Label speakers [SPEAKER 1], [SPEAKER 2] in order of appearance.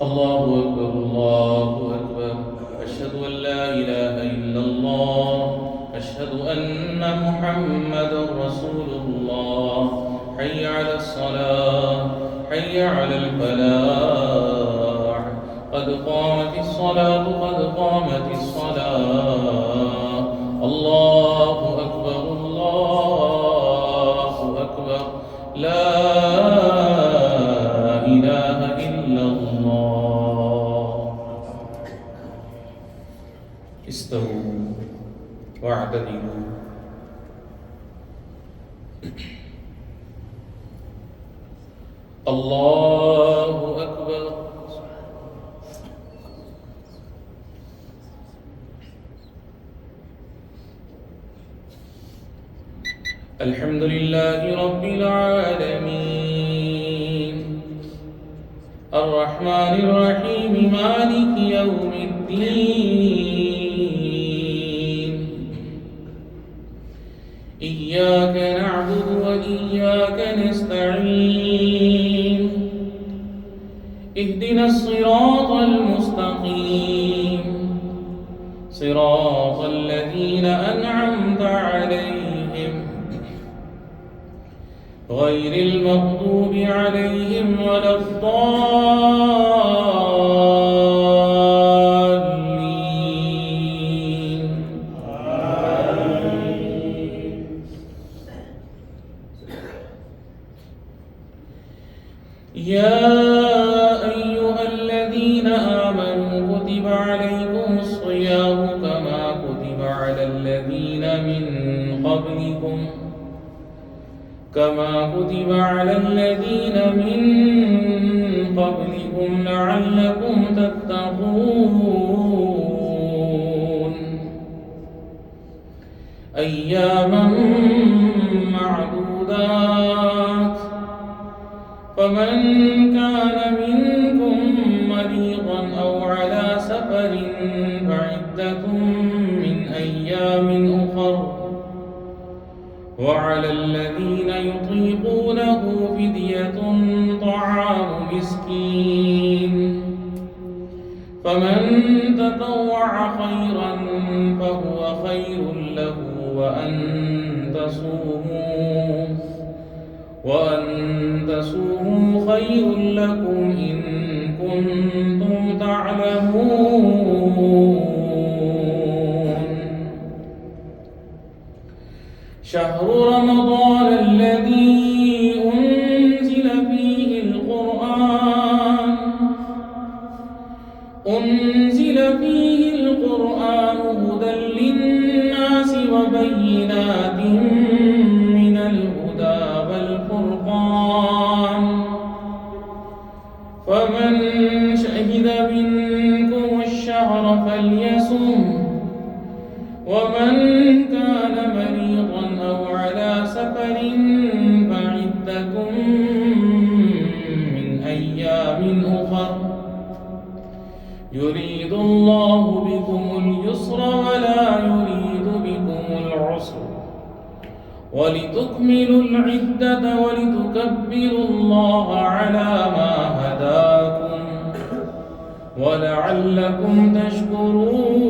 [SPEAKER 1] الله أكبر الله أكبر. أشهد أن لا إله إلا الله. أشهد أن محمدا رسول الله. حي على الصلاة، حي على الفلاح. قد قامت الصلاة، قد قامت الصلاة. الله أكبر الله أكبر. لا إله إلا الله. استووا واعتدلوا. الله أكبر. الحمد لله رب العالمين، الرحمن الرحيم، مالك يوم الدين. إياك نعبد وإياك نستعين. اهدنا الصراط المستقيم، صراط الذين أنعمت عليهم غير المغضوب عليهم ولا الضالين. يا أيها الذين آمنوا كتب عليكم الصيام كما كتب على الذين من قبلكم لعلكم تتقون. أياما معدودات. فمن كان منكم مريضا أو على سفر فعدة من أيام أخر. وعلى الذين يطيقونه فدية طعام مسكين. فمن تطوع خيرا فهو خير له، وأن تصوموا خير لكم إن كنتم تعلمون. شهر رمضان الذي أنزل فيه القرآن هدى للناس وبينات من الهدى والفرقان. فمن شهد منكم الشهر فليصم. ومن كان مريضا أو على سفر فعدة من أيام أخر. يريد الله بكم اليسر ولا يريد بكم العسر، ولتكملوا العدة ولتكبروا الله على ما هداكم ولعلكم تشكرون.